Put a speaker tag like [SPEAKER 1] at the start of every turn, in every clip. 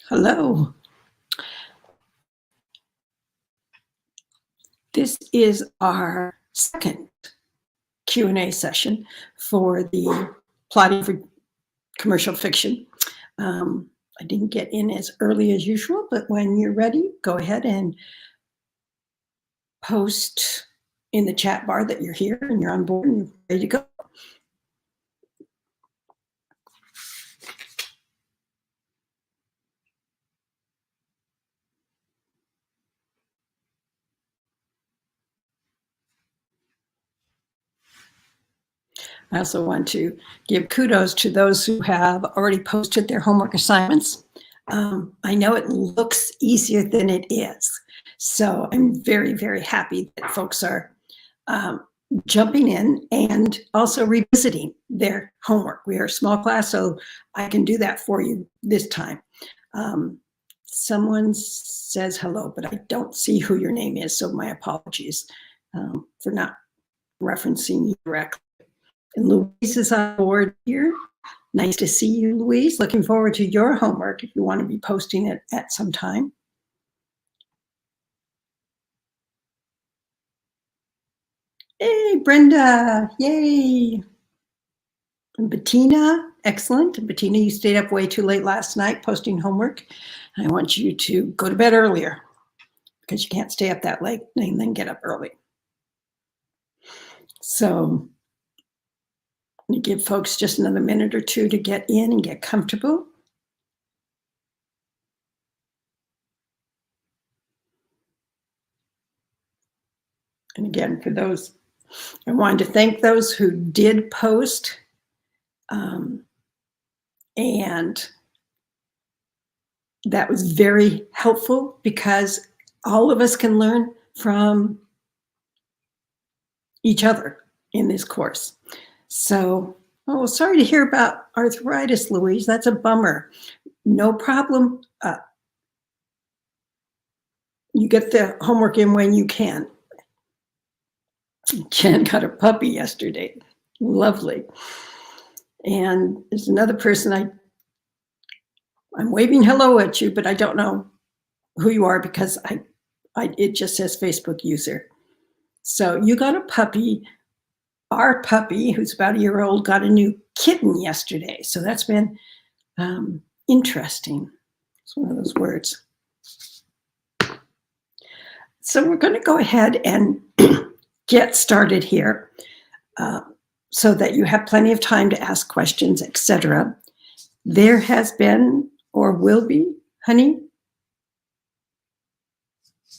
[SPEAKER 1] Hello. This is our second Q&A session for the plotting for commercial fiction. I didn't get in as early as usual, but when you're ready, go ahead and post in the chat bar that you're here and you're on board and you're ready to go. I also want to give kudos to those who have already posted their homework assignments. I know it looks easier than it is. So I'm very, very happy that folks are jumping in and also revisiting their homework. We are a small class, so I can do that for you this time. Someone says hello, but I don't see who your name is, so my apologies for not referencing you directly. And Louise is on board here. Nice to see you, Louise. Looking forward to your homework if you want to be posting it at some time. Hey, Brenda, yay. And Bettina, excellent. And Bettina, you stayed up way too late last night posting homework. I want you to go to bed earlier because you can't stay up that late and then get up early. So I'm going to give folks just another minute or two to get in and get comfortable. And again, for those, I wanted to thank those who did post. And that was very helpful because all of us can learn from each other in this course. So, sorry to hear about arthritis, Louise. That's a bummer. No problem. You get the homework in when you can. Jen got a puppy yesterday. Lovely. And there's another person I'm waving hello at you, but I don't know who you are because it just says Facebook user. So you got a puppy. Our puppy, who's about a year old, got a new kitten yesterday. So that's been interesting. It's one of those words. So we're going to go ahead and get started here so that you have plenty of time to ask questions, etc. There has been or will be, honey.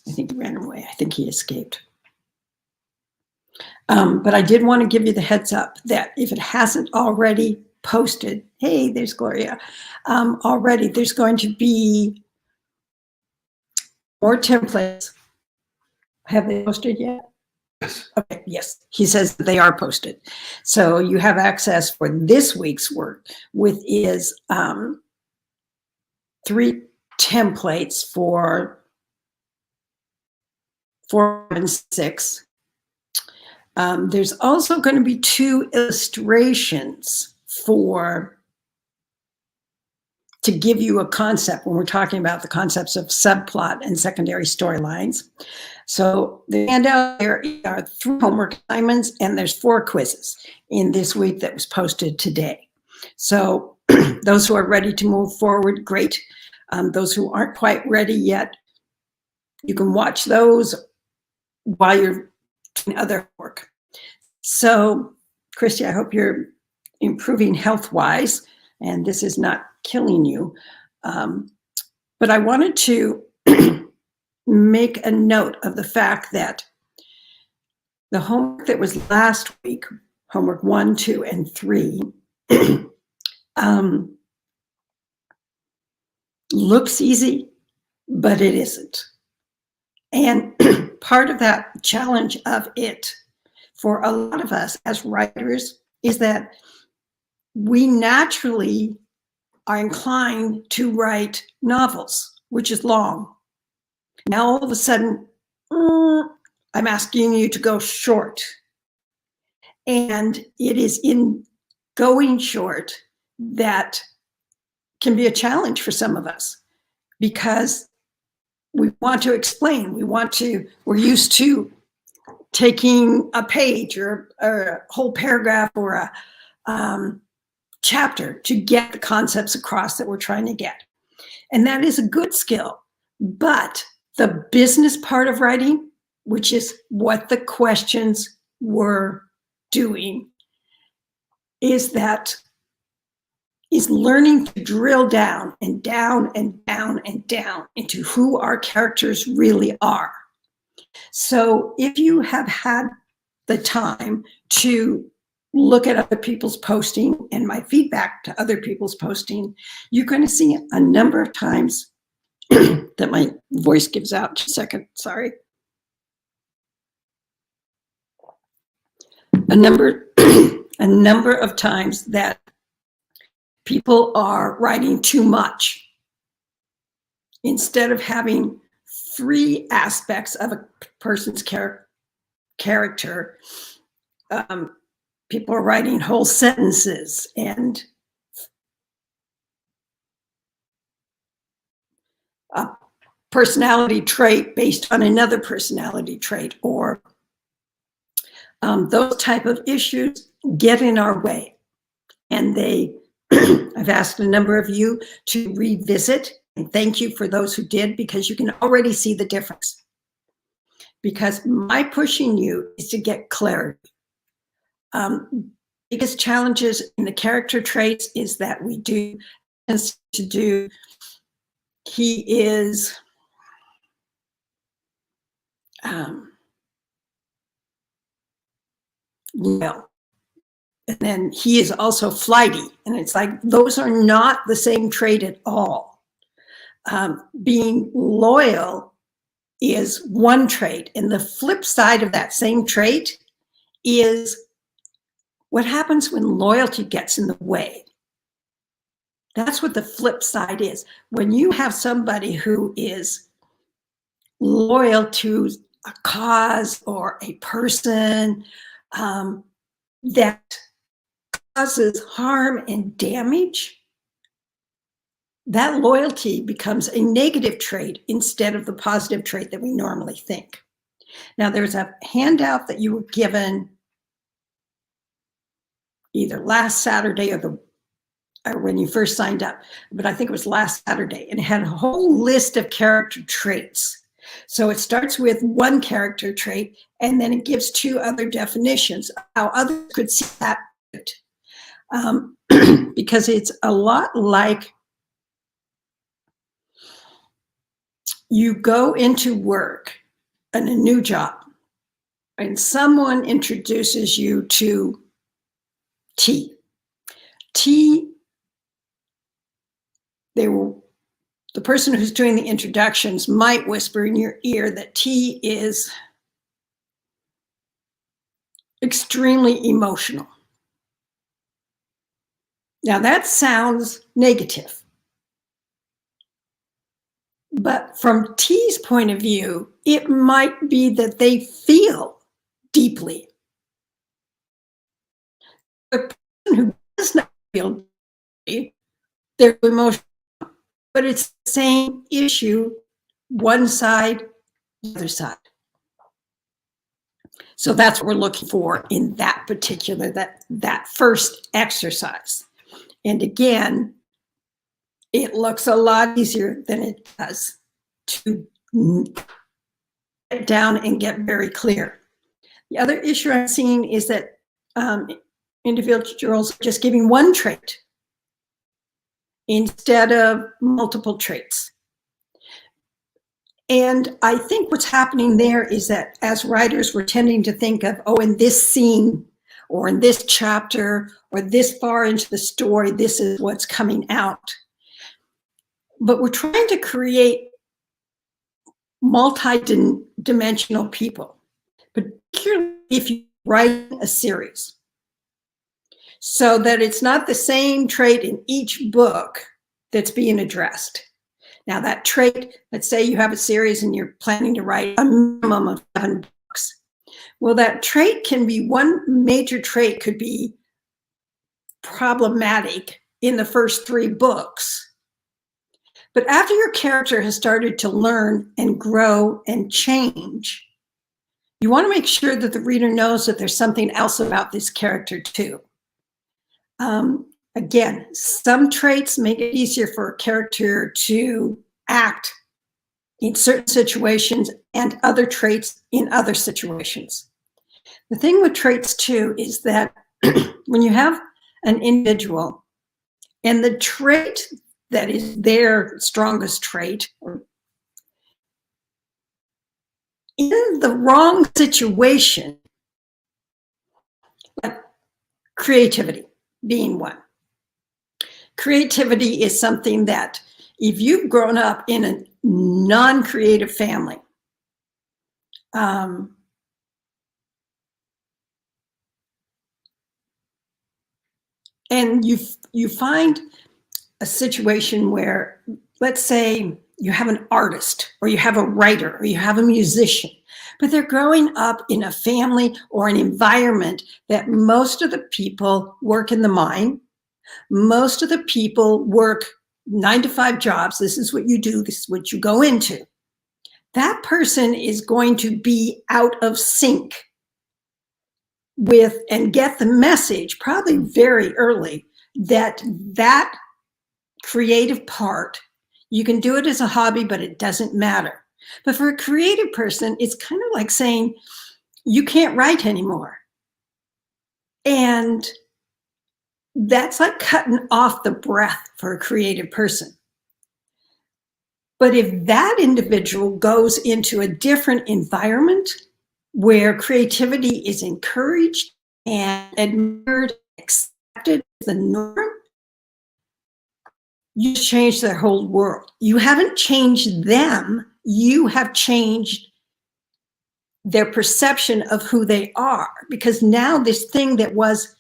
[SPEAKER 1] I think he ran away. I think he escaped. But I did want to give you the heads up that if it hasn't already posted, hey, there's Gloria, already there's going to be more templates. Have they posted yet?
[SPEAKER 2] Yes.
[SPEAKER 1] Okay, yes, he says that they are posted. So you have access for this week's work, with is 3 templates for 4 and 6. There's also going to be 2 illustrations to give you a concept when we're talking about the concepts of subplot and secondary storylines. So the handout there are 3 homework assignments, and there's 4 quizzes in this week that was posted today. So those who are ready to move forward, great. Those who aren't quite ready yet, you can watch those while you're doing other work. So, Christy, I hope you're improving health-wise, and this is not killing you. But I wanted to make a note of the fact that the homework that was last week, homework 1, 2, and 3, looks easy, but it isn't. And part of that challenge of it for a lot of us as writers is that we naturally are inclined to write novels, which is long. Now, all of a sudden, I'm asking you to go short. And it is in going short that can be a challenge for some of us. because we want to explain. We're used to taking a page or a whole paragraph or a chapter to get the concepts across that we're trying to get. And that is a good skill. But the business part of writing, which is what the questions were doing, is learning to drill down and down and down and down into who our characters really are. So if you have had the time to look at other people's posting and my feedback to other people's posting, you're going to see a number of times that my voice gives out. Just a second, sorry. A number of times that people are writing too much. Instead of having 3 aspects of a person's character, people are writing whole sentences and a personality trait based on another personality trait, or those type of issues get in our way. And I've asked a number of you to revisit, and thank you for those who did, because you can already see the difference. Because my pushing you is to get clarity. Biggest challenges in the character traits is that he is loyal. And then he is also flighty. And it's like, those are not the same trait at all. Being loyal is one trait. And the flip side of that same trait is what happens when loyalty gets in the way. That's what the flip side is. When you have somebody who is loyal to a cause or a person that causes harm and damage, that loyalty becomes a negative trait instead of the positive trait that we normally think. Now, there's a handout that you were given either last Saturday or when you first signed up, but I think it was last Saturday, and it had a whole list of character traits. So it starts with one character trait, and then it gives 2 other definitions, how others could see that. Because it's a lot like you go into work in a new job, and someone introduces you to T. The person who's doing the introductions might whisper in your ear that T is extremely emotional. Now that sounds negative, but from T's point of view, it might be that they feel deeply. The person who does not feel deeply, they're emotional. But it's the same issue, one side, the other side. So that's what we're looking for in that particular, that first exercise. And again, it looks a lot easier than it does to get down and get very clear. The other issue I'm seeing is that individuals are just giving one trait instead of multiple traits. And I think what's happening there is that as writers, we're tending to think of, oh, in this scene or in this chapter or this far into the story, this is what's coming out. But we're trying to create multi-dimensional people, particularly if you write a series, so that it's not the same trait in each book that's being addressed. Now that trait, let's say you have a series and you're planning to write a minimum of 7 books. Well, that trait can be, one major trait could be problematic in the first 3 books. But after your character has started to learn and grow and change, you want to make sure that the reader knows that there's something else about this character too. Again, some traits make it easier for a character to act in certain situations and other traits in other situations. The thing with traits too is that when you have an individual and the trait that is their strongest trait, in the wrong situation, like creativity being one. Creativity is something that if you've grown up in a non-creative family, and you find a situation where, let's say you have an artist or you have a writer or you have a musician, but they're growing up in a family or an environment that most of the people work in the mine. Most of the people work 9-to-5 jobs. This is what you do. This is what you go into. That person is going to be out of sync with and get the message probably very early that creative part, you can do it as a hobby, but it doesn't matter. But for a creative person, it's kind of like saying, you can't write anymore. And that's like cutting off the breath for a creative person. But if that individual goes into a different environment where creativity is encouraged and admired, accepted as the norm, you change their whole world. You haven't changed them, you have changed their perception of who they are. Because now this thing that was,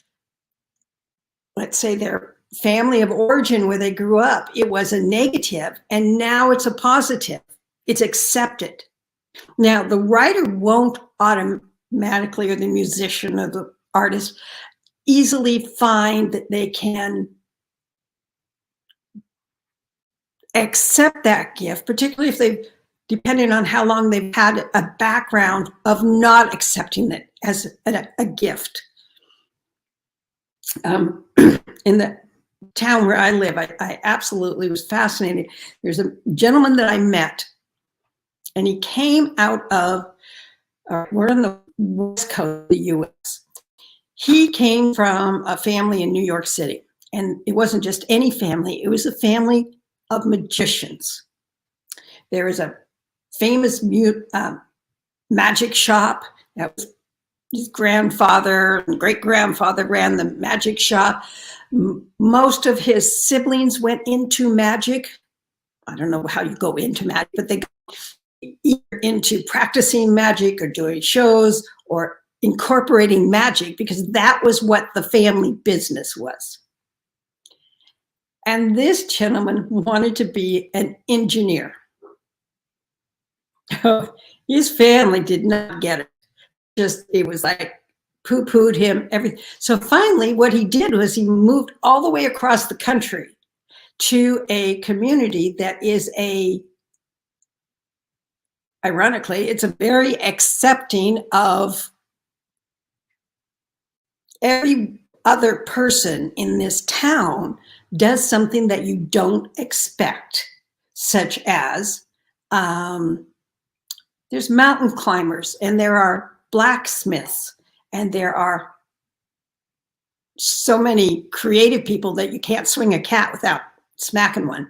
[SPEAKER 1] let's say, their family of origin where they grew up, it was a negative, and now it's a positive. It's accepted. Now, the writer won't automatically, or the musician or the artist, easily find that they can accept that gift, particularly if they've, depending on how long they've had a background of not accepting it as a gift. In the town where I live, I absolutely was fascinated. There's a gentleman that I met, and he came out of, we're on the west coast of the US. He came from a family in New York City, and it wasn't just any family, it was a family of magicians. There is a famous magic shop. That was his grandfather and great-grandfather ran the magic shop. Most of his siblings went into magic. I don't know how you go into magic, but they go either into practicing magic or doing shows or incorporating magic, because that was what the family business was. And this gentleman wanted to be an engineer. His family did not get it. Just, it was like poo-pooed him, everything. So finally, what he did was he moved all the way across the country to a community that is ironically, it's a very accepting of every other person in this town does something that you don't expect, such as there's mountain climbers, and there are blacksmiths, and there are so many creative people that you can't swing a cat without smacking one.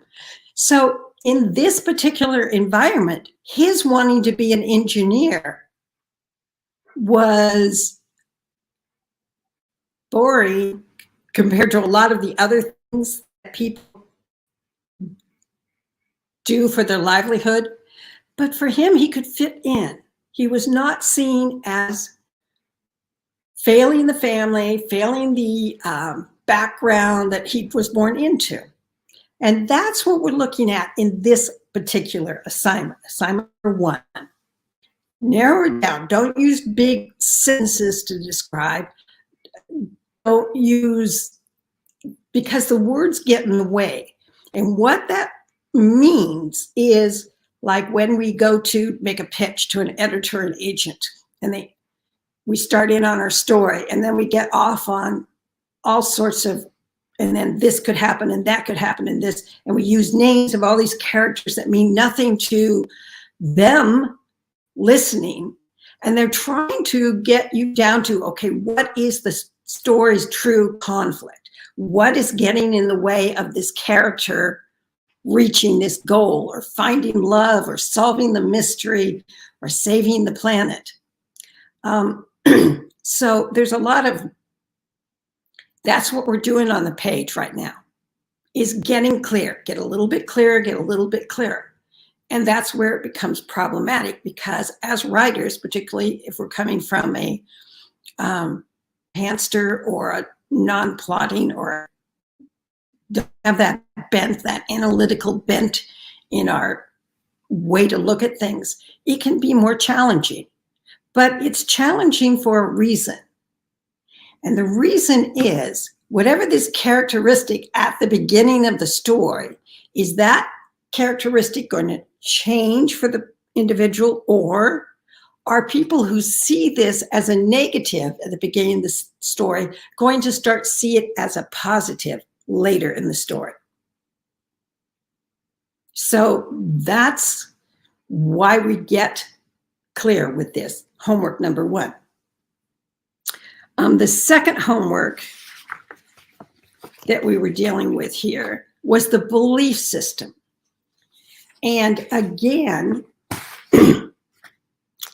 [SPEAKER 1] So in this particular environment, his wanting to be an engineer was boring compared to a lot of the other things that people do for their livelihood. But for him, he could fit in. He was not seen as failing the family, failing the background that he was born into. And that's what we're looking at in this particular assignment. Assignment number 1. Narrow it down. Don't use big sentences to describe. Don't use, because the words get in the way. And what that means is like when we go to make a pitch to an editor and agent, and we start in on our story, and then we get off on all sorts of, and then this could happen and that could happen and this, and we use names of all these characters that mean nothing to them listening, and they're trying to get you down to, okay, what is the story's true conflict? What is getting in the way of this character reaching this goal, or finding love, or solving the mystery, or saving the planet? So there's a lot of, that's what we're doing on the page right now, is getting clear, get a little bit clearer, get a little bit clearer. And that's where it becomes problematic, because as writers, particularly if we're coming from a pantser or a non-plotting, or don't have that bent, that analytical bent in our way to look at things, it can be more challenging. But it's challenging for a reason. And the reason is, whatever this characteristic at the beginning of the story, is that characteristic going to change for the individual, or are people who see this as a negative at the beginning of the story going to start see it as a positive later in the story? So that's why we get clear with this. Homework number 1. The second homework that we were dealing with here was the belief system. And again,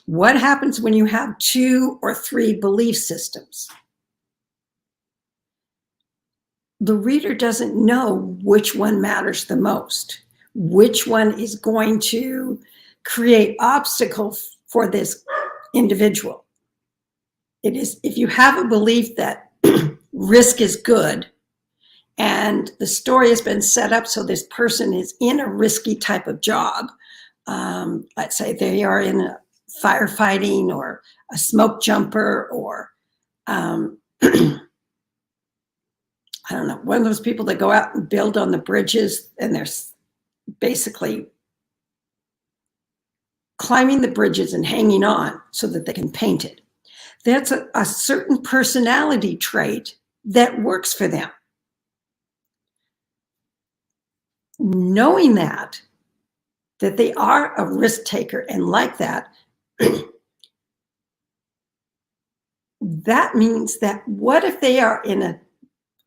[SPEAKER 1] what happens when you have 2 or 3 belief systems? The reader doesn't know which one matters the most, which one is going to create obstacles for this individual. It is, if you have a belief that risk is good, and the story has been set up so this person is in a risky type of job, let's say they are in a firefighting or a smoke jumper, or I don't know, one of those people that go out and build on the bridges, and they're basically climbing the bridges and hanging on so that they can paint it. That's a certain personality trait that works for them. Knowing that they are a risk taker and like that, that means that what if they are in an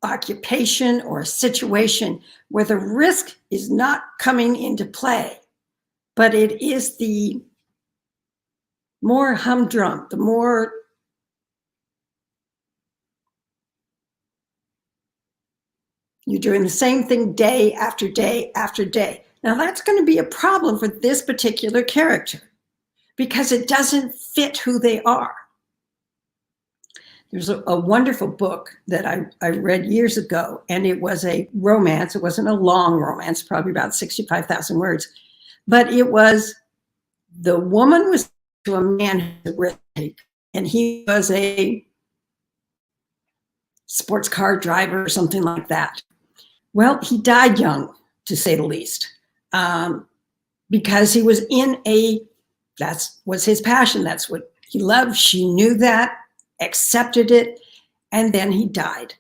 [SPEAKER 1] occupation or a situation where the risk is not coming into play, but it is the more humdrum, the more you're doing the same thing day after day after day. Now that's going to be a problem for this particular character, because it doesn't fit who they are. There's a wonderful book that I read years ago, and it was a romance. It wasn't a long romance, probably about 65,000 words, but it was, the woman was to a man who was a risk taker, and he was a sports car driver or something like that. Well, he died young, to say the least, because he was in that was his passion. That's what he loved. She knew that, accepted it, and then he died.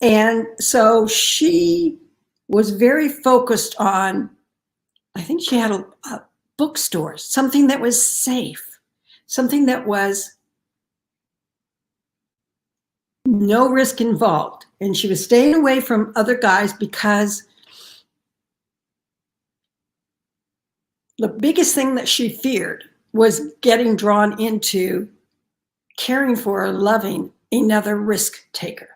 [SPEAKER 1] And so she was very focused on, I think she had a bookstore, something that was safe, something that was no risk involved. And she was staying away from other guys because the biggest thing that she feared was getting drawn into caring for or loving another risk taker.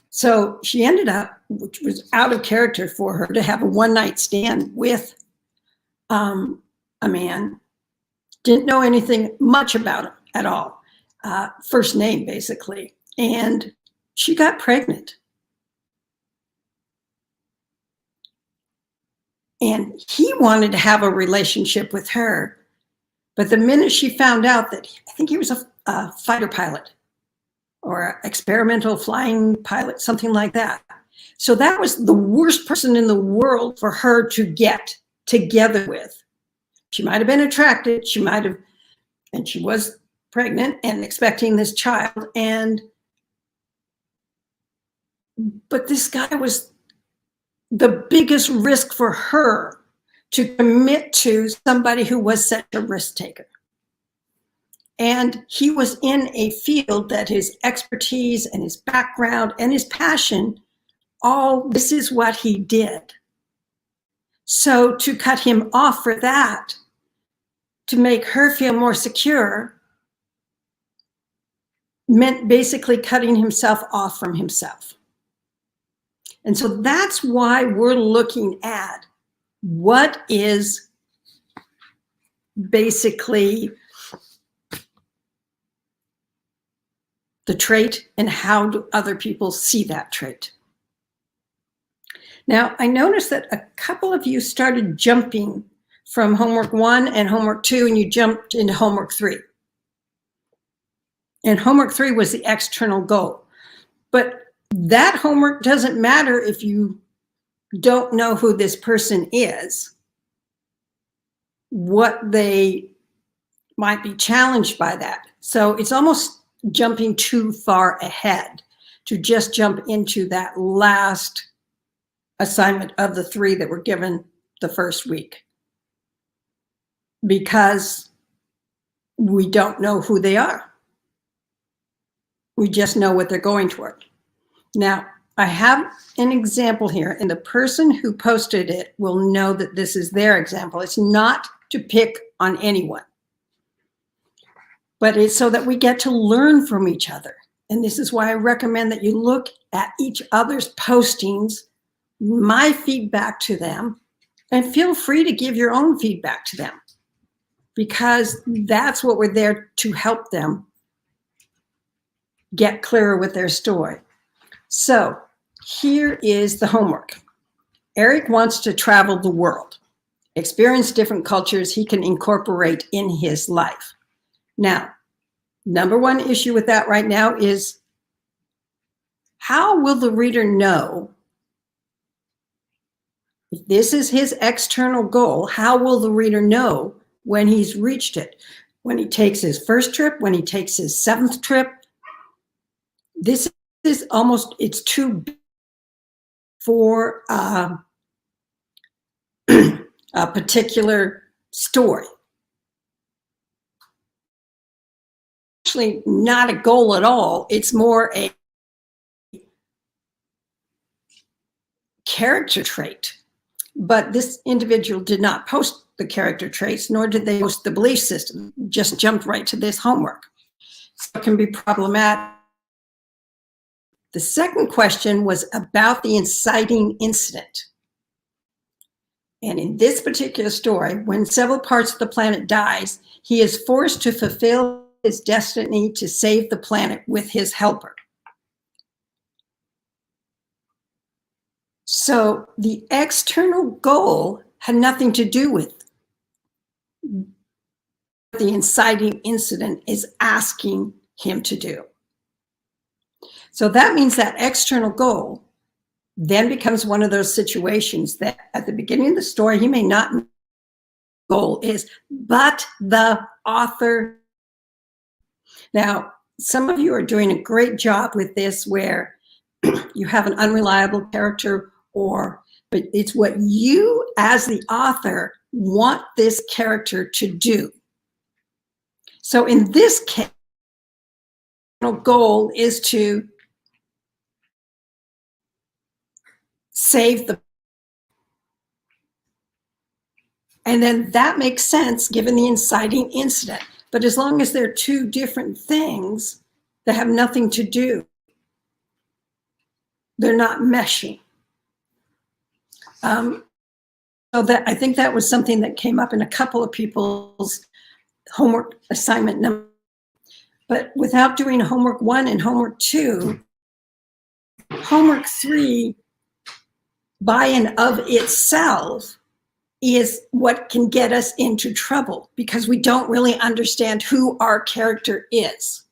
[SPEAKER 1] So she ended up, which was out of character for her, to have a one-night stand with a man. Didn't know anything much about him at all. First name, basically. And she got pregnant. And he wanted to have a relationship with her. But the minute she found out that, I think he was a fighter pilot or experimental flying pilot, something like that, So that was the worst person in the world for her to get together with. She might have been attracted, she might have, and she was pregnant and expecting this child. But this guy was the biggest risk for her to commit to somebody who was such a risk taker. And he was in a field that his expertise and his background and his passion, all this is what he did. So to cut him off for that, to make her feel more secure, meant basically cutting himself off from himself. And so that's why we're looking at what is basically the trait and how do other people see that trait. Now, I noticed that a couple of you started jumping from homework 1 and homework 2, and you jumped into homework 3. And homework 3 was the external goal. But that homework doesn't matter if you don't know who this person is, what they might be challenged by that. So it's almost jumping too far ahead to just jump into that last assignment of the 3 that were given the first week, because we don't know who they are. We just know what they're going toward. Now, I have an example here, and the person who posted it will know that this is their example. It's not to pick on anyone, but it's so that we get to learn from each other. And this is why I recommend that you look at each other's postings, my feedback to them, and feel free to give your own feedback to them, because that's what we're there to help them get clearer with their story. So here is the homework. Eric wants to travel the world, experience different cultures he can incorporate in his life. Now, number one issue with that right now is, how will the reader know if this is his external goal? How will the reader know when he's reached it? When he takes his first trip, when he takes his 7th trip? This is almost, it's too big for a particular story. Actually, not a goal at all. It's more a character trait. But this individual did not post the character traits, nor did they post the belief system, just jumped right to this homework. So it can be problematic. The second question was about the inciting incident. And in this particular story, when several parts of the planet dies, he is forced to fulfill his destiny to save the planet with his helper. So the external goal had nothing to do with what the inciting incident is asking him to do. So that means that external goal then becomes one of those situations that at the beginning of the story, he may not know what the goal is, but the author. Now, some of you are doing a great job with this, where you have an unreliable character, but it's what you as the author want this character to do. So in this case, the goal is to save the, and then that makes sense given the inciting incident. But as long as they're two different things that have nothing to do, they're not meshing. So that, I think that was something that came up in a couple of people's homework assignment number. But without doing homework 1 and homework 2, homework 3 by and of itself is what can get us into trouble, because we don't really understand who our character is.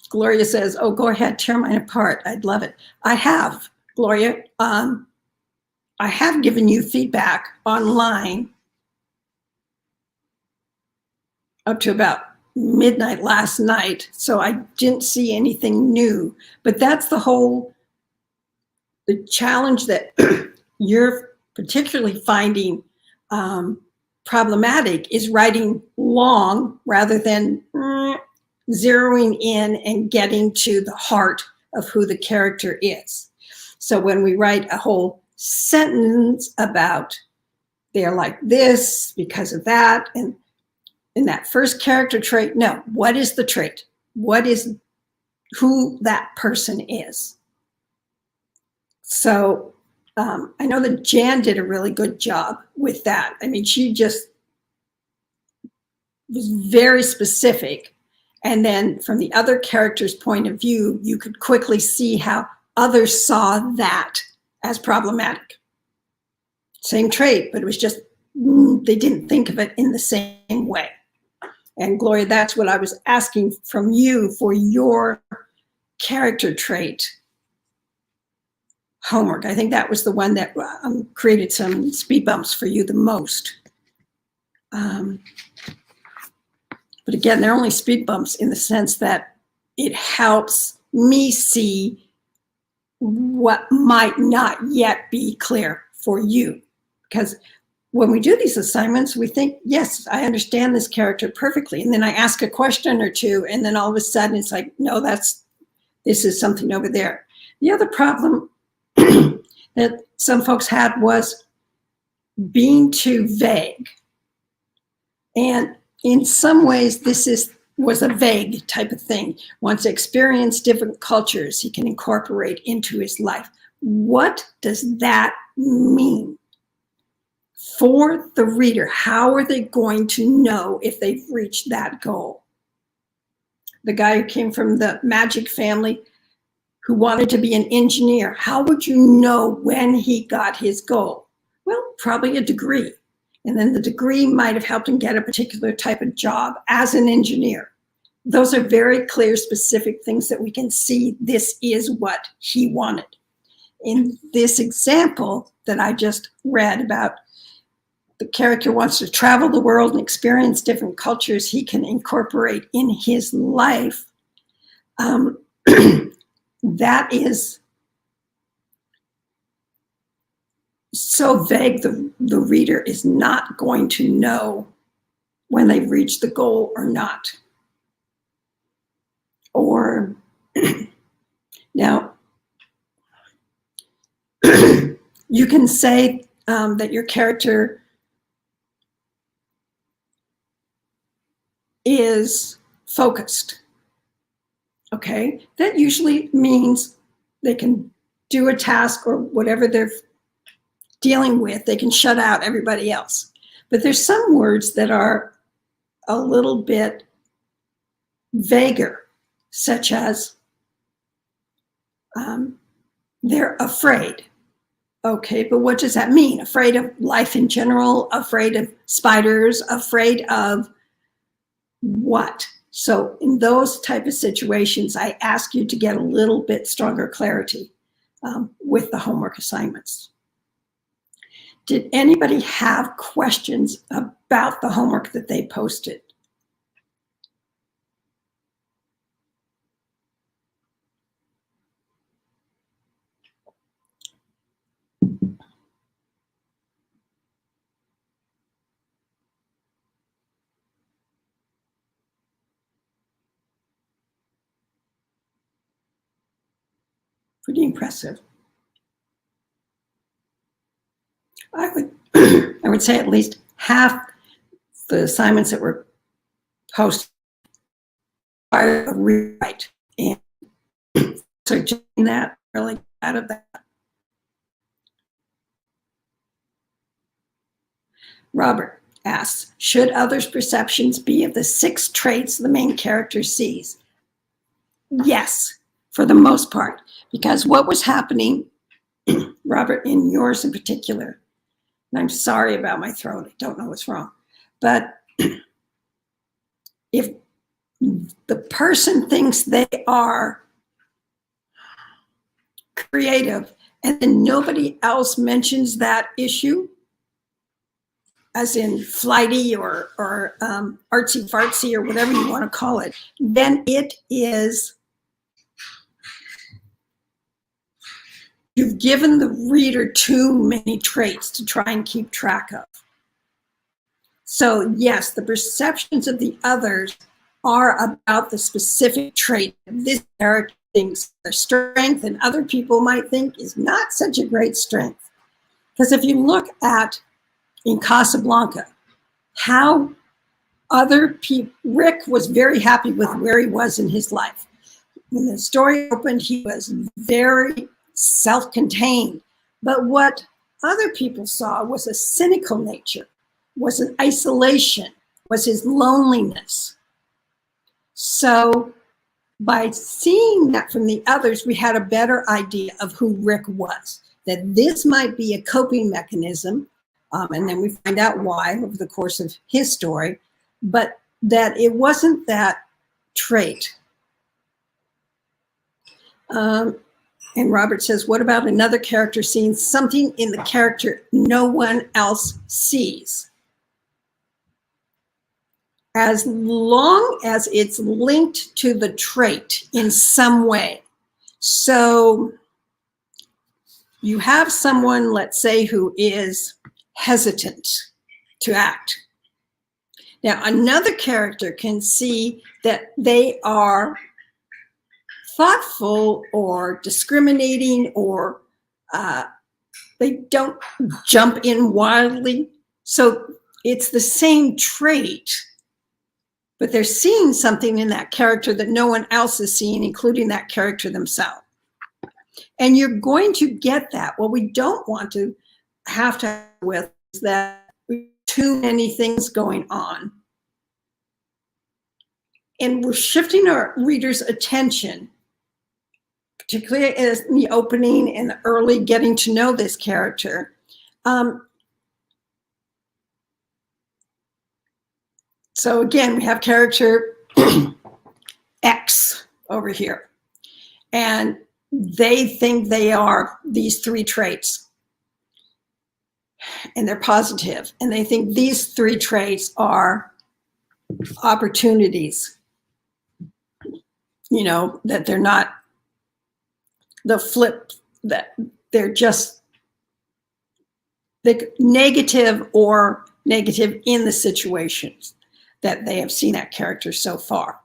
[SPEAKER 1] Gloria says, oh, go ahead, tear mine apart. I'd love it. I have, Gloria. I have given you feedback online up to about midnight last night, so I didn't see anything new. But that's the challenge that you're particularly finding problematic is writing long rather than zeroing in and getting to the heart of who the character is. So when we write a whole sentence about they're like this because of that, and in that first character trait, no, what is the trait? What is who that person is? So I know that Jan did a really good job with that. I mean, she just was very specific. And then from the other character's point of view, you could quickly see how others saw that as problematic. Same trait, but it was just, they didn't think of it in the same way. And Gloria, that's what I was asking from you for your character trait homework. I think that was the one that created some speed bumps for you the most. But again, they're only speed bumps in the sense that it helps me see what might not yet be clear for you. Because when we do these assignments, we think, yes, I understand this character perfectly. And then I ask a question or two, and then all of a sudden it's like, no, this is something over there. The other problem that some folks had was being too vague. And in some ways, this was a vague type of thing. Wants to experience different cultures he can incorporate into his life. What does that mean for the reader? How are they going to know if they've reached that goal? The guy who came from the magic family who wanted to be an engineer, how would you know when he got his goal? Well, probably a degree. And then the degree might have helped him get a particular type of job as an engineer. Those are very clear, specific things that we can see this is what he wanted. In this example that I just read about, the character wants to travel the world and experience different cultures he can incorporate in his life. That is so vague, the reader is not going to know when they've reached the goal or not. Or now, you can say that your character is focused. Okay, that usually means they can do a task or whatever they're dealing with, they can shut out everybody else. But there's some words that are a little bit vaguer, such as they're afraid. Okay, but what does that mean? Afraid of life in general, afraid of spiders, afraid of what? So in those type of situations, I ask you to get a little bit stronger clarity with the homework assignments. Did anybody have questions about the homework that they posted? Pretty impressive. I would say at least half the assignments that were posted are a rewrite, and so doing that really out of that. Robert asks, should others' perceptions be of the 6 traits the main character sees? Yes, for the most part, because what was happening, Robert, in yours in particular, and I'm sorry about my throat, I don't know what's wrong, but if the person thinks they are creative, and then nobody else mentions that issue, as in flighty or artsy fartsy or whatever you want to call it, then it is, you've given the reader too many traits to try and keep track of. So yes, the perceptions of the others are about the specific trait this character thinks their strength and other people might think is not such a great strength. Because if you look at in Casablanca, how other people, Rick was very happy with where he was in his life. When the story opened, he was very self-contained. But what other people saw was a cynical nature, was an isolation, was his loneliness. So by seeing that from the others, we had a better idea of who Rick was, that this might be a coping mechanism, and then we find out why over the course of his story, but that it wasn't that trait. And Robert says, what about another character seeing something in the character no one else sees? As long as it's linked to the trait in some way. So you have someone, let's say, who is hesitant to act. Now, another character can see that they are thoughtful or discriminating, or they don't jump in wildly. So it's the same trait, but they're seeing something in that character that no one else is seeing, including that character themselves. And you're going to get that. What we don't want to have with is that too many things going on. And we're shifting our readers' attention, particularly as in the opening and the early getting to know this character. So again, we have character X over here. And they think they are these three traits. And they're positive. And they think these three traits are opportunities. You know, that they're not the flip, that they're just negative or negative in the situations that they have seen that character so far.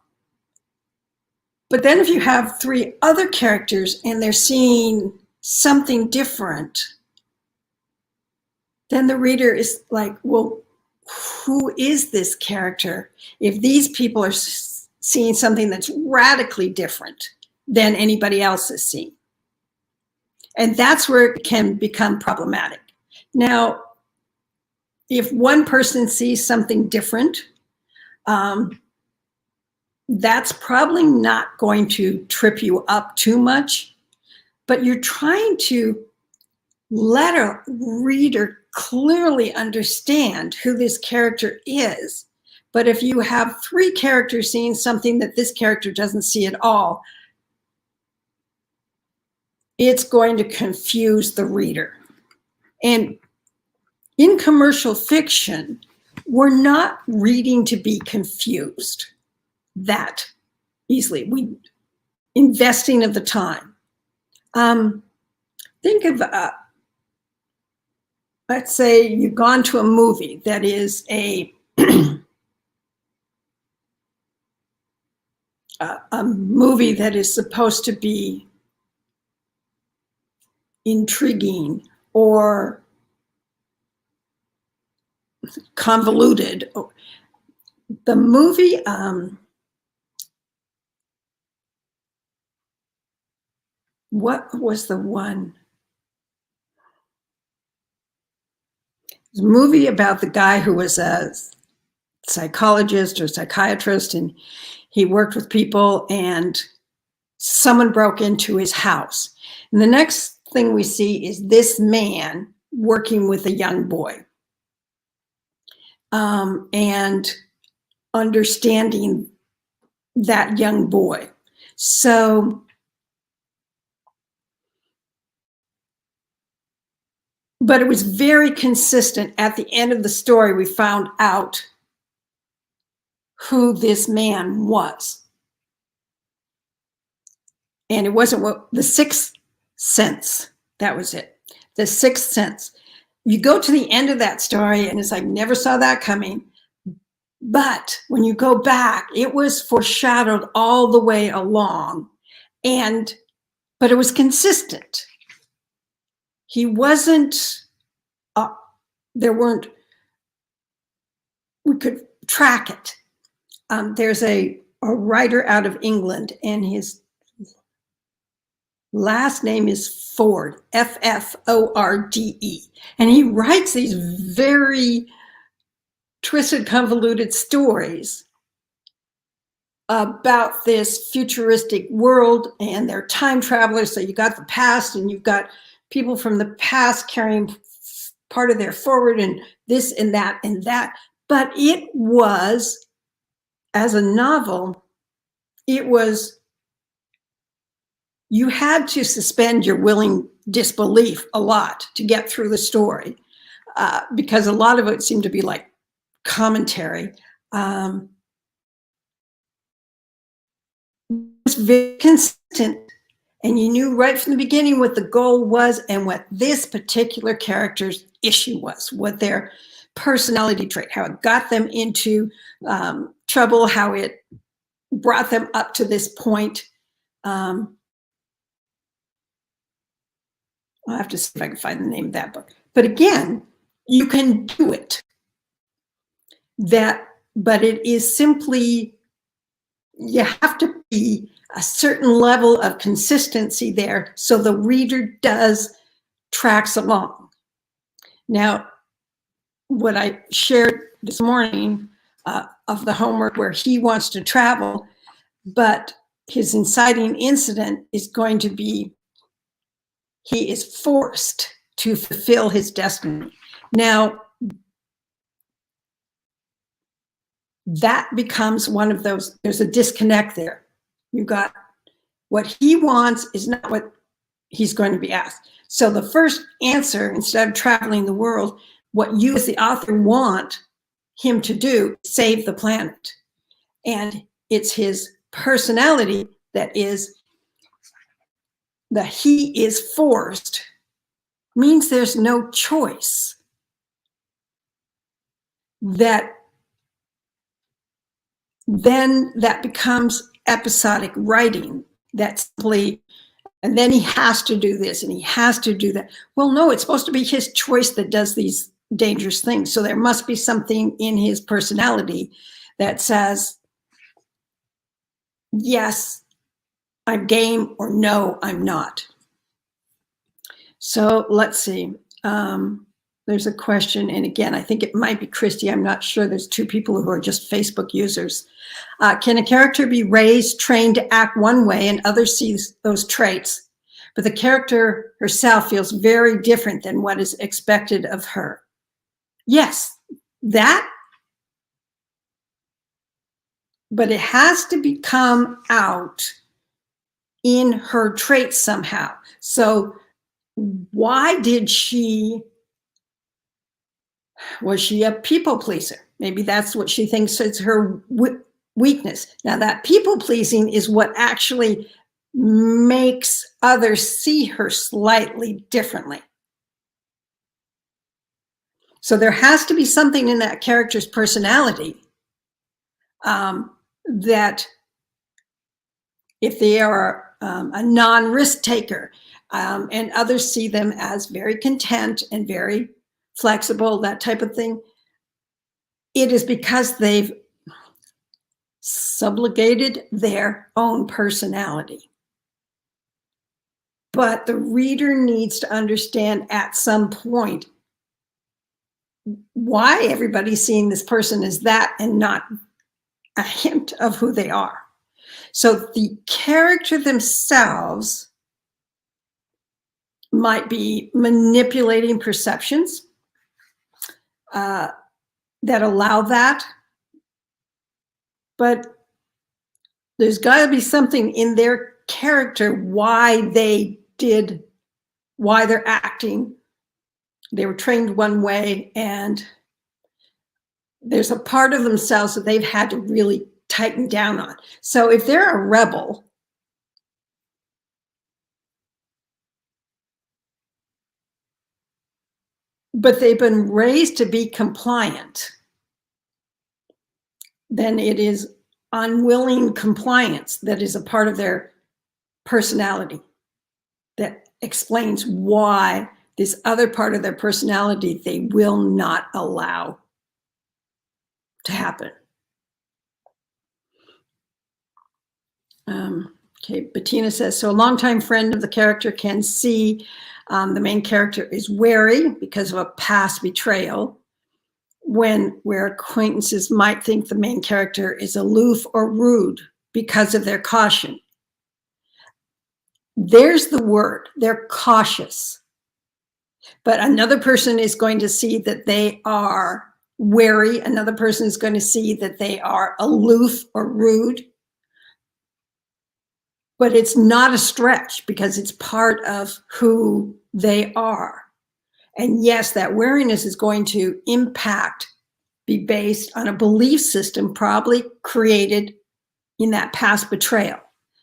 [SPEAKER 1] But then if you have three other characters and they're seeing something different, then the reader is like, well, who is this character if these people are seeing something that's radically different than anybody else is seeing? And that's where it can become problematic. Now, if one person sees something different, that's probably not going to trip you up too much, but you're trying to let a reader clearly understand who this character is. But if you have three characters seeing something that this character doesn't see at all, it's going to confuse the reader. And in commercial fiction, we're not reading to be confused that easily. We investing of the time. Think of, let's say you've gone to a movie that is a movie that is supposed to be intriguing or convoluted. The movie, what was the one? It was a movie about the guy who was a psychologist or psychiatrist, and he worked with people, and someone broke into his house. And the next thing we see is this man working with a young boy, and understanding that young boy. So, but it was very consistent. At the end of the story, we found out who this man was. And it wasn't what the Sixth Sense. That was it. The Sixth Sense. You go to the end of that story and it's like, never saw that coming. But when you go back, it was foreshadowed all the way along. But it was consistent. He wasn't, there weren't, we could track it. There's a writer out of England, and his last name is Ford, F-F-O-R-D-E. And he writes these very twisted, convoluted stories about this futuristic world, and they're time travelers. So you got the past, and you've got people from the past carrying part of their forward, and this and that and that. But it was, as a novel, it was, you had to suspend your willing disbelief a lot to get through the story, because a lot of it seemed to be like commentary. It was very consistent, and you knew right from the beginning what the goal was and what this particular character's issue was, what their personality trait, how it got them into trouble, how it brought them up to this point. I'll have to see if I can find the name of that book. But again, you can do it. But it is simply, you have to be a certain level of consistency there so the reader tracks along. Now, what I shared this morning of the homework where he wants to travel, but his inciting incident is going to be, he is forced to fulfill his destiny. Now, that becomes one of those, there's a disconnect there. You got what he wants is not what he's going to be asked. So the first answer, instead of traveling the world, what you as the author want him to do, save the planet. And it's his personality that he is forced, means there's no choice. That then that becomes episodic writing. That's simply, and then he has to do this and he has to do that. Well, no, it's supposed to be his choice that does these dangerous things. So there must be something in his personality that says, yes, I'm game, or no, I'm not. So let's see. There's a question, and again, I think it might be Christy. I'm not sure. There's two people who are just Facebook users. Can a character be raised, trained to act one way, and others see those traits, but the character herself feels very different than what is expected of her? Yes, that, but it has to come out in her traits somehow. So why did was she a people pleaser? Maybe that's what she thinks is her weakness. Now that people pleasing is what actually makes others see her slightly differently. So there has to be something in that character's personality that if they are a non-risk taker, and others see them as very content and very flexible, that type of thing, it is because they've subjugated their own personality. But the reader needs to understand at some point why everybody's seeing this person as that and not a hint of who they are. So the character themselves might be manipulating perceptions that allow that. But there's got to be something in their character why they're acting. They were trained one way, and there's a part of themselves that they've had to really tighten down on. So if they're a rebel, but they've been raised to be compliant, then it is unwilling compliance that is a part of their personality that explains why this other part of their personality they will not allow to happen. Okay, Bettina says, so a longtime friend of the character can see the main character is wary because of a past betrayal, where acquaintances might think the main character is aloof or rude because of their caution. There's the word, they're cautious. But another person is going to see that they are wary. Another person is going to see that they are aloof or rude. But it's not a stretch because it's part of who they are. And yes, that wariness is going to be based on a belief system probably created in that past betrayal.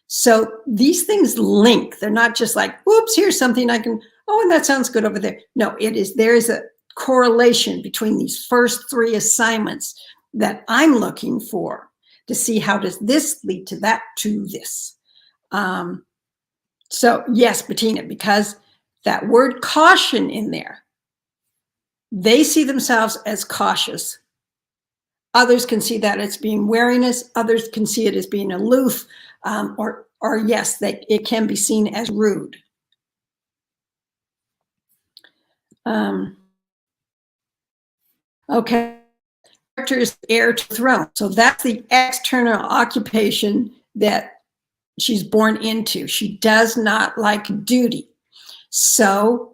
[SPEAKER 1] So these things link. They're not just like, whoops, here's something I can, oh, and that sounds good over there. No, there is a correlation between these first three assignments that I'm looking for to see how does this lead to that, to this. So yes, Bettina, because that word caution in there, they see themselves as cautious. Others can see that as being wariness. Others can see it as being aloof, or yes, it can be seen as rude. Okay, character is heir to the throne. So that's the external occupation that she's born into. She does not like duty. So,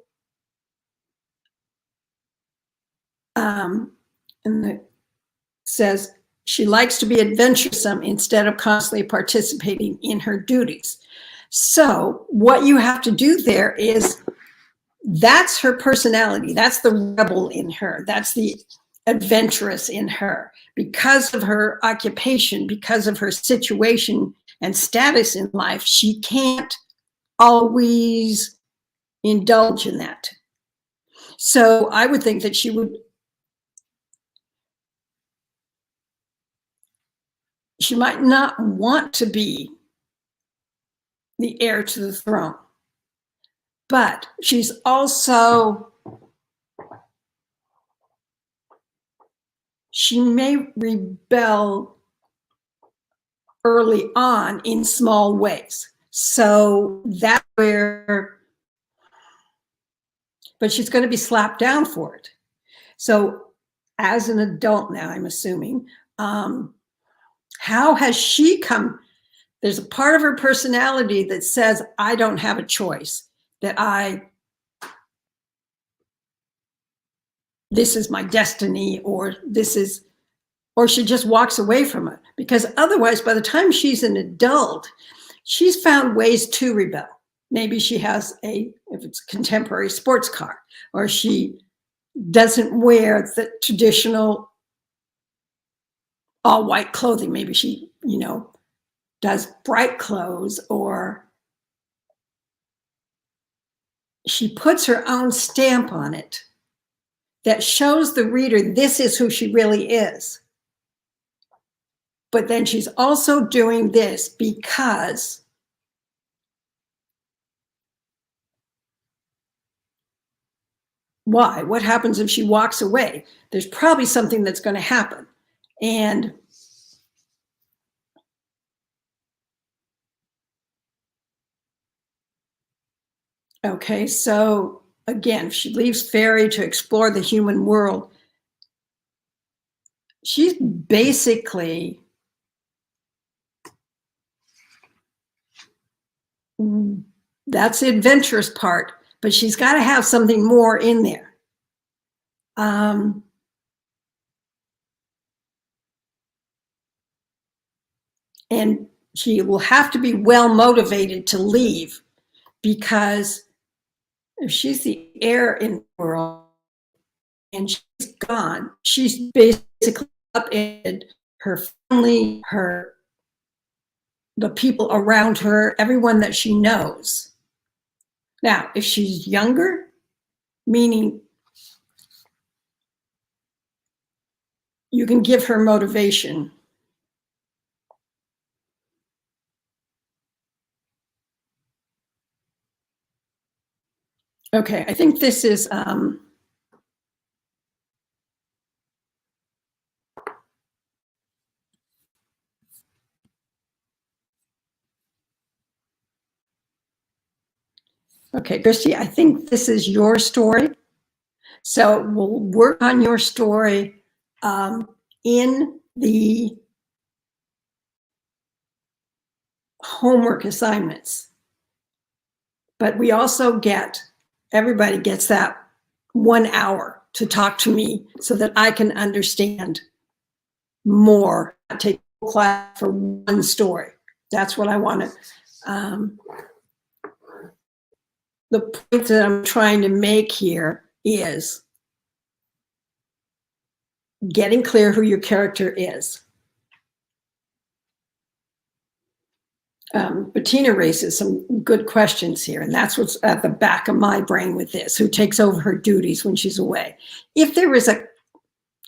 [SPEAKER 1] and it says she likes to be adventuresome instead of constantly participating in her duties. So what you have to do there is, that's her personality. That's the rebel in her. That's the adventurous in her. Because of her occupation, because of her situation and status in life, she can't always indulge in that. So I would think that she might not want to be the heir to the throne, but she's also, she may rebel early on in small ways. So that's where, but she's going to be slapped down for it. So as an adult now, I'm assuming, how has she come? There's a part of her personality that says, I don't have a choice, that this is my destiny, or she just walks away from it. Because otherwise, by the time she's an adult, she's found ways to rebel. Maybe she has if it's a contemporary sports car, or she doesn't wear the traditional all white clothing. Maybe she, does bright clothes, or she puts her own stamp on it that shows the reader this is who she really is. But then she's also doing this because why? What happens if she walks away? There's probably something that's going to happen. And okay, so again, if she leaves Fairy to explore the human world, she's basically, that's the adventurous part, but she's got to have something more in there. And she will have to be well motivated to leave, because if she's the heir in the world and she's gone, she's basically upended her family, the people around her, everyone that she knows. Now, if she's younger, meaning you can give her motivation. Okay, I think this is okay, Christy, I think this is your story. So we'll work on your story in the homework assignments. But we also everybody gets that 1 hour to talk to me so that I can understand more, take a class for one story. That's what I want to, the point that I'm trying to make here is getting clear who your character is. Bettina raises some good questions here, and that's what's at the back of my brain with this. Who takes over her duties when she's away? If there was a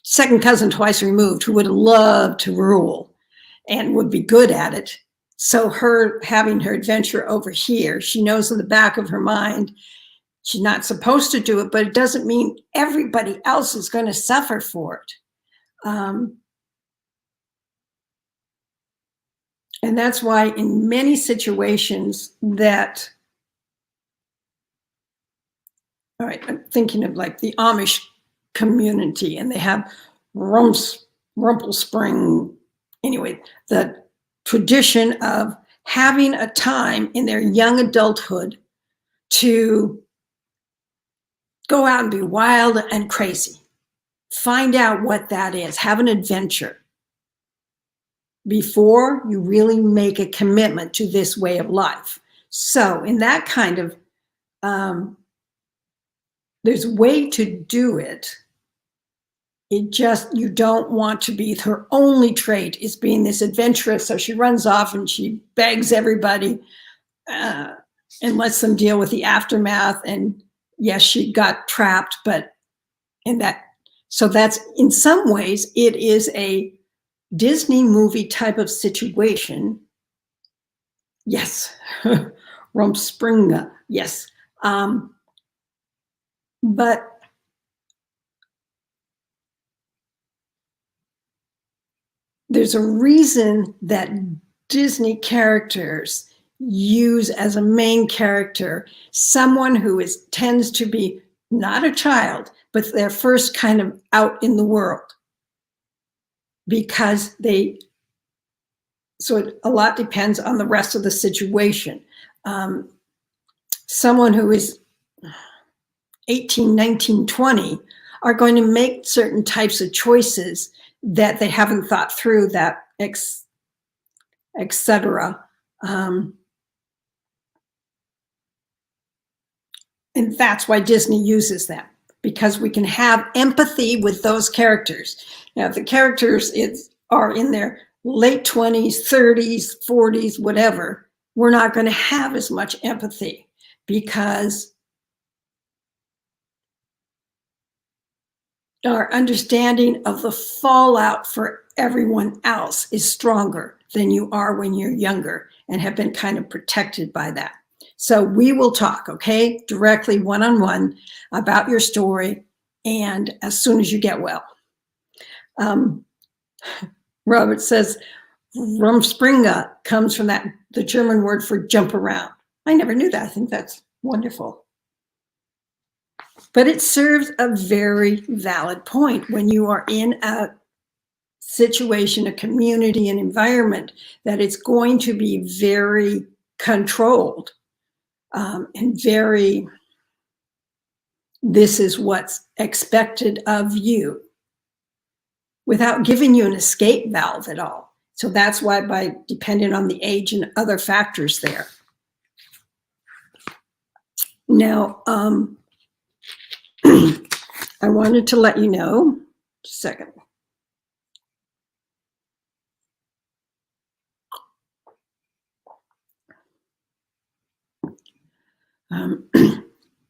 [SPEAKER 1] second cousin twice removed who would love to rule and would be good at it, so her having her adventure over here, she knows in the back of her mind she's not supposed to do it, but it doesn't mean everybody else is going to suffer for it. And that's why in many situations that, all right, I'm thinking of like the Amish community, and they have Rumpelspring, anyway, the tradition of having a time in their young adulthood to go out and be wild and crazy. Find out what that is. Have an adventure before you really make a commitment to this way of life. So in that kind of, there's a way to do it. It just, you don't want to be, her only trait is being this adventurous. So she runs off and she begs everybody and lets them deal with the aftermath. And yes, she got trapped, but in that, so that's, in some ways, it is a Disney movie type of situation. Yes, Rumspringa, yes. But there's a reason that Disney characters use as a main character someone who tends to be not a child, but they're first kind of out in the world, because so a lot depends on the rest of the situation. Someone who is 18, 19, 20 are going to make certain types of choices that they haven't thought through, that etc. And that's why Disney uses them, because we can have empathy with those characters. Now, if the characters are in their late 20s, 30s, 40s, whatever, we're not going to have as much empathy, because our understanding of the fallout for everyone else is stronger than you are when you're younger and have been kind of protected by that. So we will talk, okay, directly one-on-one about your story, and as soon as you get well. Robert says, Rumspringa comes from the German word for jump around. I never knew that. I think that's wonderful. But it serves a very valid point when you are in a situation, a community, an environment that it's going to be very controlled and very, this is what's expected of you, without giving you an escape valve at all. So that's why by depending on the age and other factors there. Now, I wanted to let you know, just a second.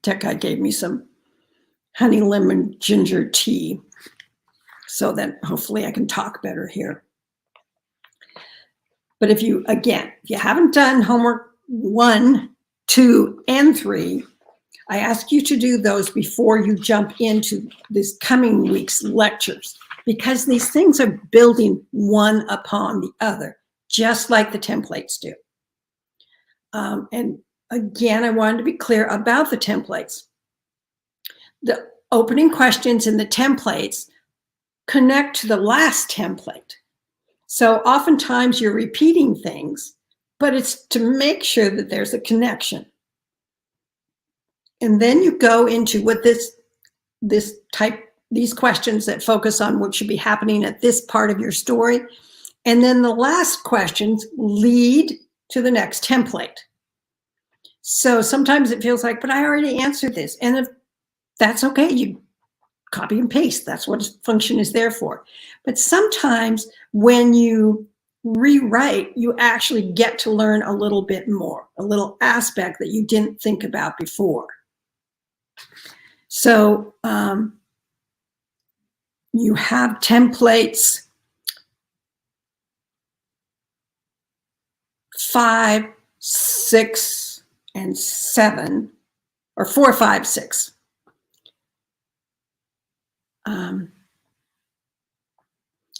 [SPEAKER 1] Tech guy gave me some honey lemon ginger tea so that hopefully I can talk better here. But if you haven't done homework 1, 2, and 3, I ask you to do those before you jump into this coming week's lectures, because these things are building one upon the other, just like the templates do. And again, I wanted to be clear about the templates. The opening questions in the templates connect to the last template. So oftentimes you're repeating things, but it's to make sure that there's a connection. And then you go into what these questions that focus on what should be happening at this part of your story. And then the last questions lead to the next template. So sometimes it feels like, but I already answered this. And if that's okay, you copy and paste. That's what function is there for. But sometimes when you rewrite, you actually get to learn a little bit more, a little aspect that you didn't think about before. So you have templates 5, 6, and 7, or 4, 5, 6.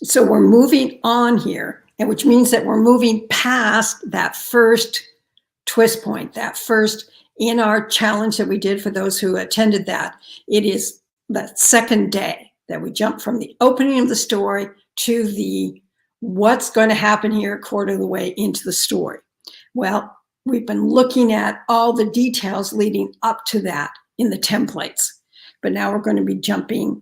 [SPEAKER 1] So we're moving on here, and which means that we're moving past that first twist point, that first in our challenge that we did for those who attended that. It is that second day that we jump from the opening of the story to the what's going to happen here a quarter of the way into the story. Well, we've been looking at all the details leading up to that in the templates, but now we're going to be jumping.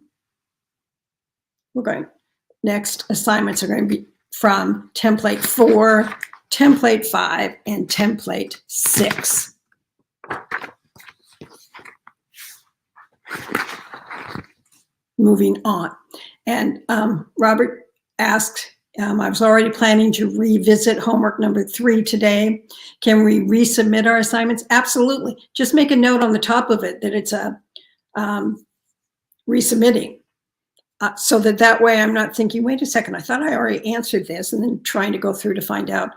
[SPEAKER 1] Next assignments are going to be from template 4, template 5, and template 6. Moving on. And Robert asked, I was already planning to revisit homework number 3 today. Can we resubmit our assignments? Absolutely. Just make a note on the top of it that it's a resubmitting. So that way I'm not thinking, wait a second, I thought I already answered this, and then trying to go through to find out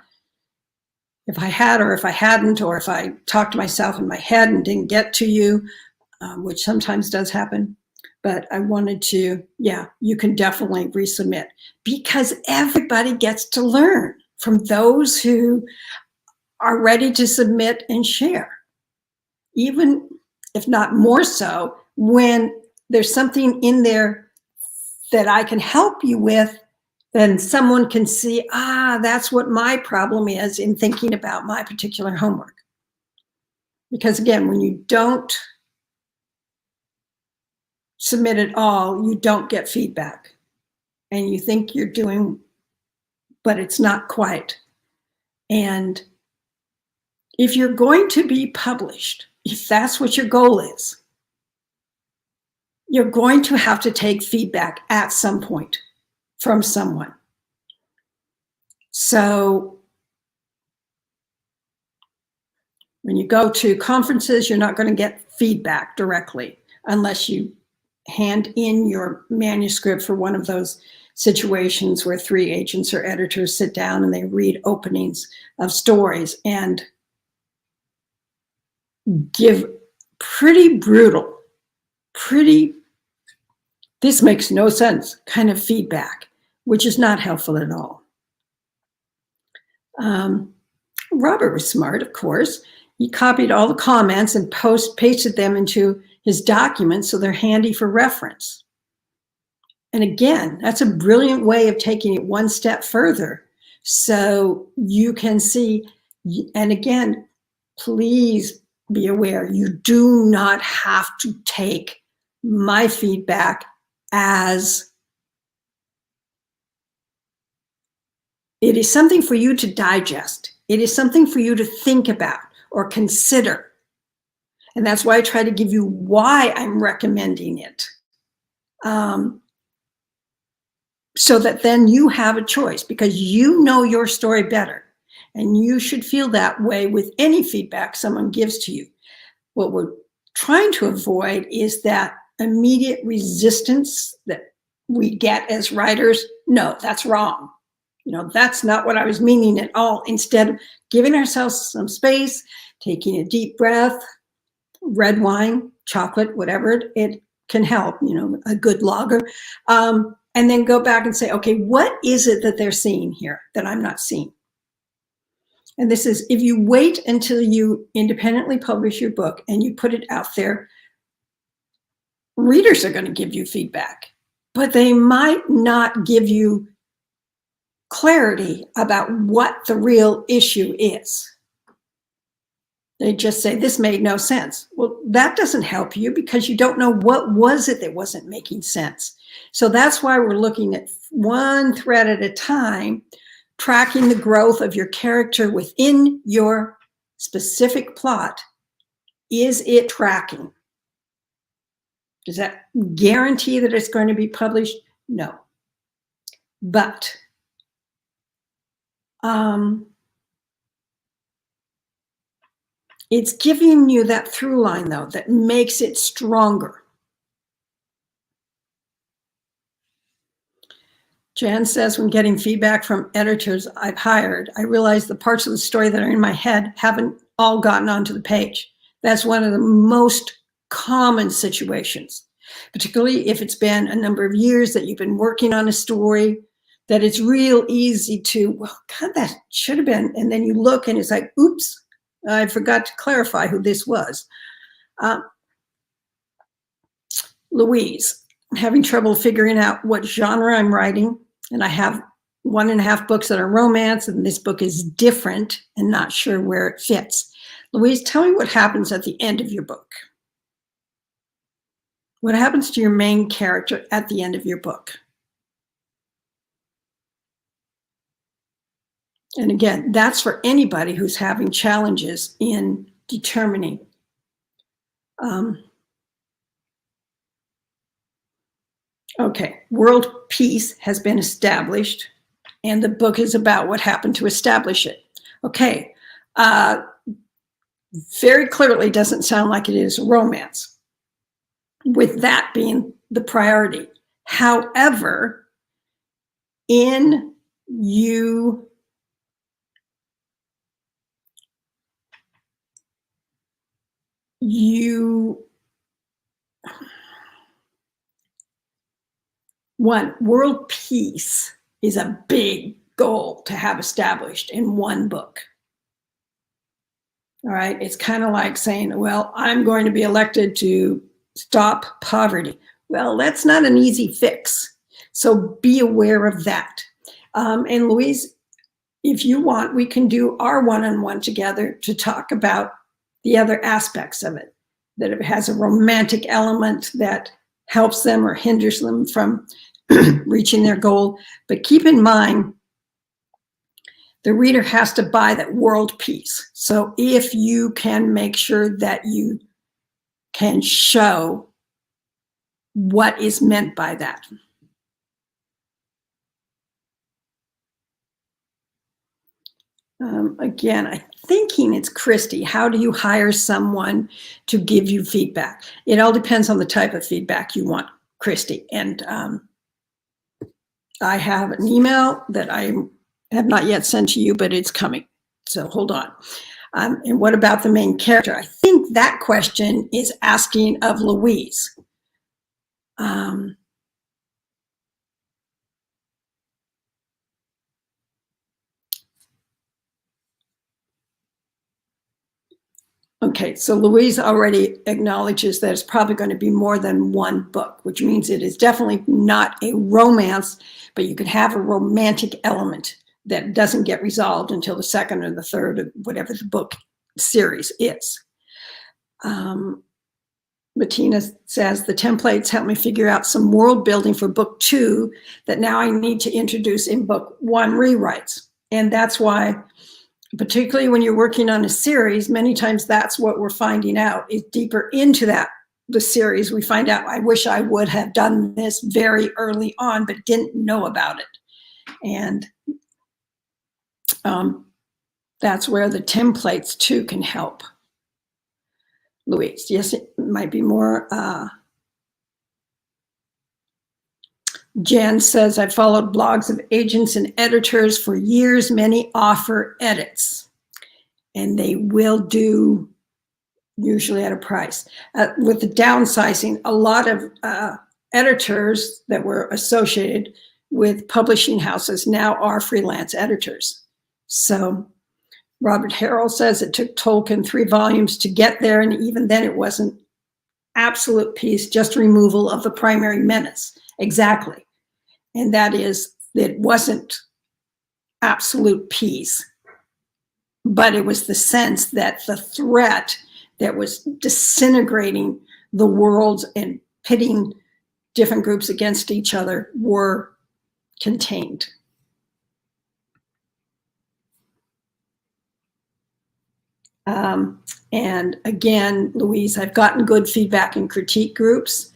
[SPEAKER 1] if I had or if I hadn't, or if I talked to myself in my head and didn't get to you, which sometimes does happen. But I wanted to, you can definitely resubmit, because everybody gets to learn from those who are ready to submit and share. Even if not more so, when there's something in there that I can help you with, then someone can see, that's what my problem is in thinking about my particular homework. Because again, when you don't submit at all, you don't get feedback. And you think you're doing, but it's not quite. And if you're going to be published, if that's what your goal is, you're going to have to take feedback at some point from someone. So when you go to conferences, you're not going to get feedback directly unless you hand in your manuscript for one of those situations where 3 agents or editors sit down and they read openings of stories and give pretty brutal, this makes no sense kind of feedback, which is not helpful at all. Robert was smart, of course. He copied all the comments and pasted them into his documents so they're handy for reference. And again, that's a brilliant way of taking it one step further. So you can see, and again, please be aware, you do not have to take my feedback as It is something for you to digest. It is something for you to think about or consider. And that's why I try to give you why I'm recommending it. So that then you have a choice, because you know your story better. And you should feel that way with any feedback someone gives to you. What we're trying to avoid is that immediate resistance that we get as writers. No, that's wrong. That's not what I was meaning at all. Instead, giving ourselves some space, taking a deep breath, red wine, chocolate, whatever it can help, a good lager, and then go back and say, okay, what is it that they're seeing here that I'm not seeing? And this is, if you wait until you independently publish your book and you put it out there, readers are going to give you feedback, but they might not give you clarity about what the real issue is. They just say, this made no sense. Well, that doesn't help you, because you don't know what was it that wasn't making sense. So that's why we're looking at one thread at a time, tracking the growth of your character within your specific plot. Is it tracking? Does that guarantee that it's going to be published? No. But it's giving you that through line, though, that makes it stronger. Jan says, when getting feedback from editors I've hired, I realize the parts of the story that are in my head haven't all gotten onto the page. That's one of the most common situations, particularly if it's been a number of years that you've been working on a story, that it's real easy to, well, God, that should have been. And then you look and it's like, oops, I forgot to clarify who this was. Louise, I'm having trouble figuring out what genre I'm writing. And I have 1.5 books that are romance, and this book is different and not sure where it fits. Louise, tell me what happens at the end of your book. What happens to your main character at the end of your book? And again, that's for anybody who's having challenges in determining. Okay, world peace has been established, and the book is about what happened to establish it. Okay, very clearly doesn't sound like it is a romance, with that being the priority. However, in you world peace is a big goal to have established in one book. All right, it's kind of like saying, well, I'm going to be elected to stop poverty. Well, that's not an easy fix. So be aware of that. And Louise, if you want, we can do our one-on-one together to talk about the other aspects of it, that it has a romantic element that helps them or hinders them from reaching their goal. But keep in mind, the reader has to buy that world peace. So if you can make sure that you can show what is meant by that. Again, I'm thinking it's Christy. How do you hire someone to give you feedback? It all depends on the type of feedback you want, Christy. And I have an email that I have not yet sent to you, but it's coming. So hold on. And what about the main character? I think that question is asking of Louise. Okay, so Louise already acknowledges that it's probably going to be more than one book, which means it is definitely not a romance, but you could have a romantic element that doesn't get resolved until the second or the third of whatever the book series is. Bettina says, the templates help me figure out some world building for book 2 that now I need to introduce in book 1 rewrites. And that's why, particularly when you're working on a series, many times that's what we're finding out is deeper into the series. We find out, I wish I would have done this very early on, but didn't know about it. And that's where the templates too can help. Louise, yes, it might be more. Jan says, I followed blogs of agents and editors for years. Many offer edits, and they will do usually at a price. With the downsizing, a lot of editors that were associated with publishing houses now are freelance editors. So Robert Harrell says it took Tolkien 3 volumes to get there, and even then it wasn't absolute peace, just removal of the primary menace. Exactly. And that is, it wasn't absolute peace, but it was the sense that the threat that was disintegrating the worlds and pitting different groups against each other were contained. And again, Louise, I've gotten good feedback in critique groups.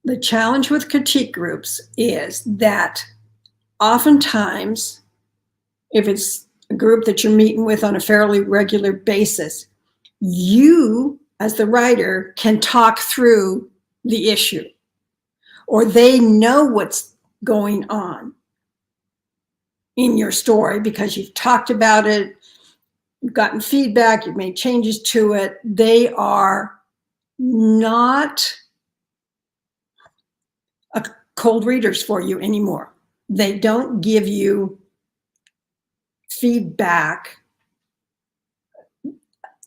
[SPEAKER 1] The challenge with critique groups is that oftentimes, if it's a group that you're meeting with on a fairly regular basis, you, as the writer, can talk through the issue, or they know what's going on in your story because you've talked about it, you've gotten feedback, you've made changes to it. They are not cold readers for you anymore. They don't give you feedback.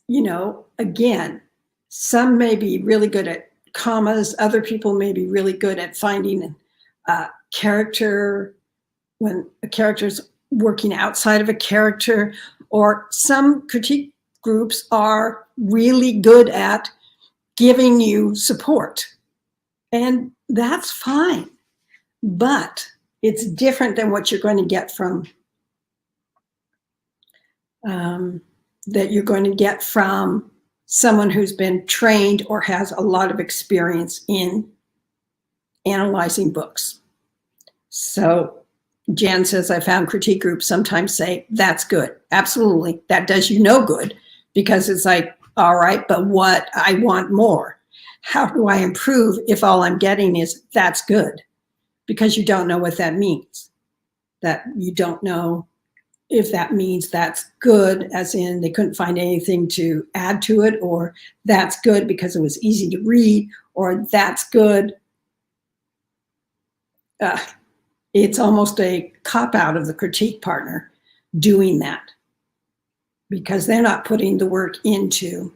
[SPEAKER 1] You know, again, some may be really good at commas, other people may be really good at finding a character when a character's working outside of a character, or some critique groups are really good at giving you support. And that's fine, but it's different than what you're going to get from someone who's been trained or has a lot of experience in analyzing books. So Jan says, I found critique groups sometimes say, that's good. Absolutely. That does you no good, because it's like, all right, but what? I want more. How do I improve if all I'm getting is that's good? Because you don't know what that means. That you don't know if that means that's good, as in they couldn't find anything to add to it, or that's good because it was easy to read, or that's good. It's almost a cop-out of the critique partner doing that, because they're not putting the work into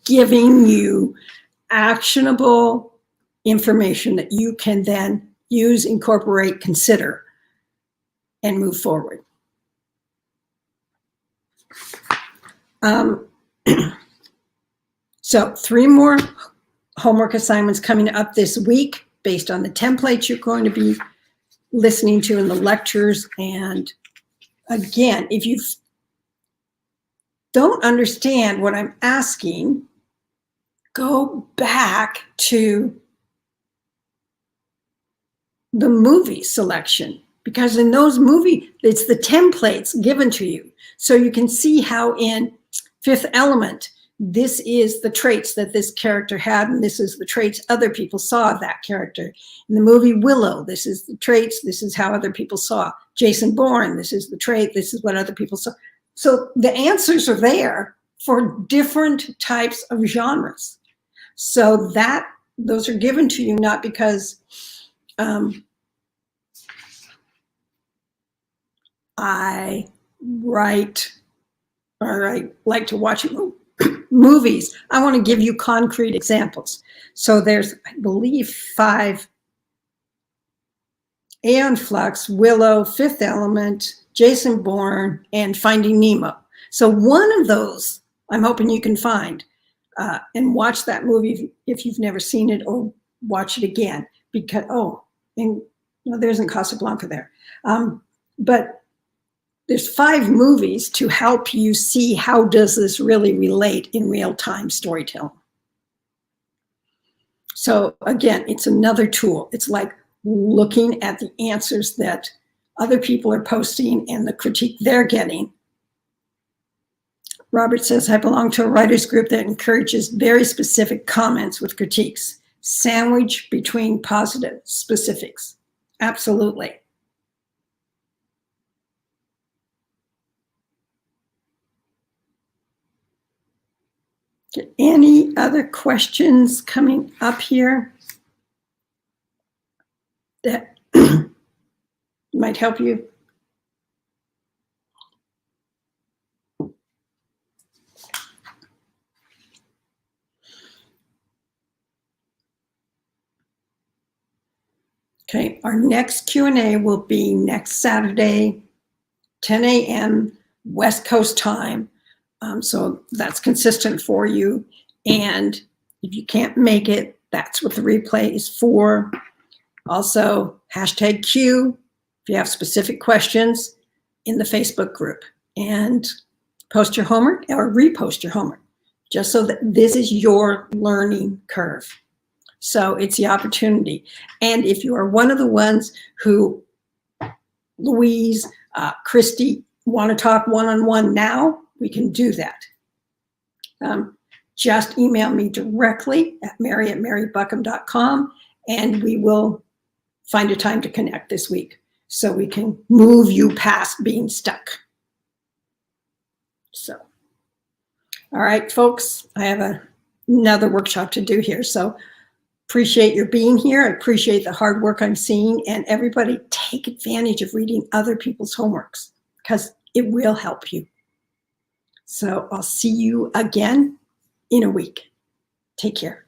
[SPEAKER 1] giving you actionable information that you can then use, incorporate, consider, and move forward. So 3 more homework assignments coming up this week based on the templates you're going to be listening to in the lectures. And again, if you don't understand what I'm asking, go back to the movie selection, because in those movies, it's the templates given to you. So you can see how in Fifth Element, this is the traits that this character had, and this is the traits other people saw of that character. In the movie Willow, this is the traits, this is how other people saw. Jason Bourne, this is the trait, this is what other people saw. So the answers are there for different types of genres. So that those are given to you not because I write or I like to watch movies. I want to give you concrete examples. So there's, I believe, 5: Aeon Flux, Willow, Fifth Element, Jason Bourne, and Finding Nemo. So one of those I'm hoping you can find and watch that movie if you've never seen it, or watch it again, because, and no, there isn't Casablanca there. but there's 5 movies to help you see how does this really relate in real-time storytelling. So again, it's another tool. It's like looking at the answers that other people are posting and the critique they're getting. Robert says, I belong to a writers group that encourages very specific comments with critiques. Sandwich between positive specifics. Absolutely. Any other questions coming up here that might help you? Okay, our next Q&A will be next Saturday, 10 a.m. West Coast time. So that's consistent for you. And if you can't make it, that's what the replay is for. Also, #Q if you have specific questions in the Facebook group. And post your homework or repost your homework, just so that this is your learning curve. So it's the opportunity. And if you are one of the ones who, Louise, Christy, want to talk one-on-one now, we can do that. Just email me directly at mary@marybuckham.com, and we will find a time to connect this week so we can move you past being stuck. So, all right, folks, I have another workshop to do here. So appreciate your being here. I appreciate the hard work I'm seeing, and everybody take advantage of reading other people's homeworks because it will help you. So I'll see you again in a week. Take care.